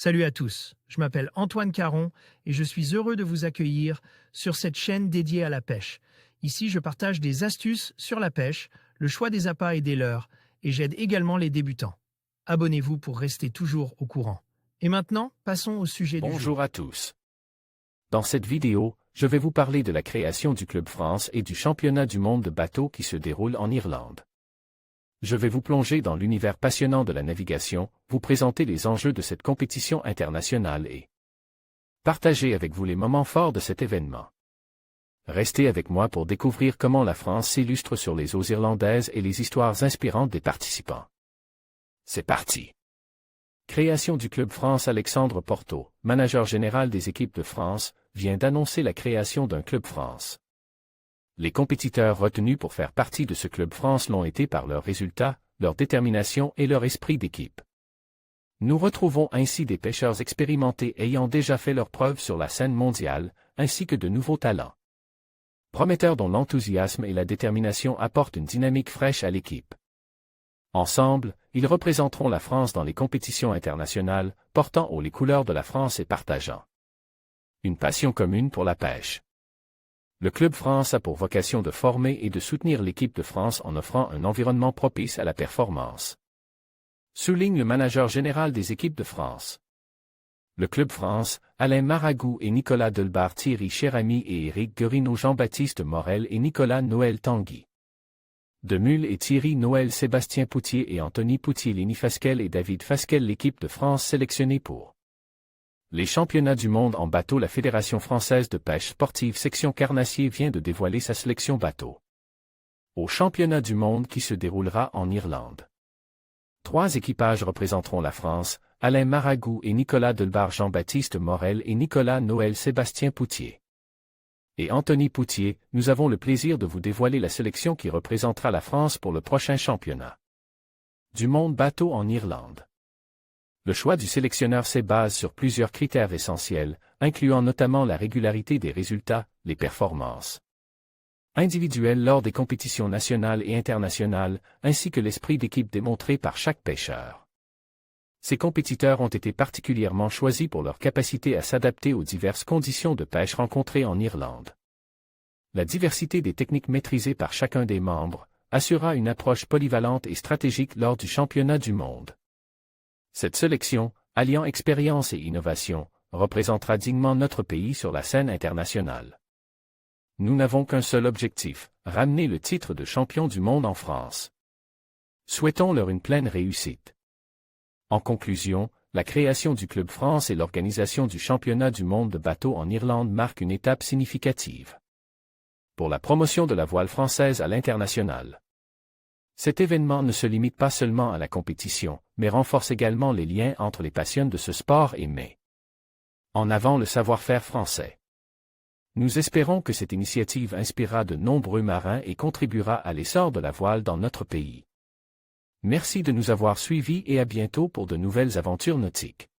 Salut à tous, je m'appelle Antoine Caron et je suis heureux de vous accueillir sur cette chaîne dédiée à la pêche. Ici, je partage des astuces sur la pêche, le choix des appâts et des leurres, et j'aide également les débutants. Abonnez-vous pour rester toujours au courant. Et maintenant, passons au sujet du jour. Bonjour à tous. Dans cette vidéo, je vais vous parler de la création du Club France et du championnat du monde de bateau qui se déroule en Irlande. Je vais vous plonger dans l'univers passionnant de la navigation, vous présenter les enjeux de cette compétition internationale et partager avec vous les moments forts de cet événement. Restez avec moi pour découvrir comment la France s'illustre sur les eaux irlandaises et les histoires inspirantes des participants. C'est parti! Création du Club France. Alexandre Porto, manager général des équipes de France, vient d'annoncer la création d'un Club France. Les compétiteurs retenus pour faire partie de ce Club France l'ont été par leurs résultats, leur détermination et leur esprit d'équipe. Nous retrouvons ainsi des pêcheurs expérimentés ayant déjà fait leurs preuves sur la scène mondiale, ainsi que de nouveaux talents prometteurs dont l'enthousiasme et la détermination apportent une dynamique fraîche à l'équipe. Ensemble, ils représenteront la France dans les compétitions internationales, portant haut les couleurs de la France et partageant une passion commune pour la pêche. Le Club France a pour vocation de former et de soutenir l'équipe de France en offrant un environnement propice à la performance, souligne le manager général des équipes de France. Le Club France, Alain Maragou et Nicolas Delbar, Thierry Chéramy et Éric Guerino, Jean-Baptiste Morel et Nicolas Noël Tanguy Demule et Thierry Noël, Sébastien Poutier et Anthony Poutier, Léni Fasquelle et David Fasquelle. L'équipe de France sélectionnée pour les championnats du monde en bateau. La Fédération française de pêche sportive section Carnassier vient de dévoiler sa sélection bateau au championnat du monde qui se déroulera en Irlande. 3 équipages représenteront la France, Alain Maragou et Nicolas Delbar, Jean-Baptiste Morel et Nicolas Noël, Sébastien Poutier et Anthony Poutier. Nous avons le plaisir de vous dévoiler la sélection qui représentera la France pour le prochain championnat du monde bateau en Irlande. Le choix du sélectionneur se base sur plusieurs critères essentiels, incluant notamment la régularité des résultats, les performances individuelles lors des compétitions nationales et internationales, ainsi que l'esprit d'équipe démontré par chaque pêcheur. Ces compétiteurs ont été particulièrement choisis pour leur capacité à s'adapter aux diverses conditions de pêche rencontrées en Irlande. La diversité des techniques maîtrisées par chacun des membres assurera une approche polyvalente et stratégique lors du championnat du monde. Cette sélection, alliant expérience et innovation, représentera dignement notre pays sur la scène internationale. Nous n'avons qu'un seul objectif, ramener le titre de champion du monde en France. Souhaitons-leur une pleine réussite. En conclusion, la création du Club France et l'organisation du championnat du monde de bateau en Irlande marquent une étape significative pour la promotion de la voile française à l'international. Cet événement ne se limite pas seulement à la compétition, mais renforce également les liens entre les passionnés de ce sport et met en avant le savoir-faire français. Nous espérons que cette initiative inspirera de nombreux marins et contribuera à l'essor de la voile dans notre pays. Merci de nous avoir suivis et à bientôt pour de nouvelles aventures nautiques.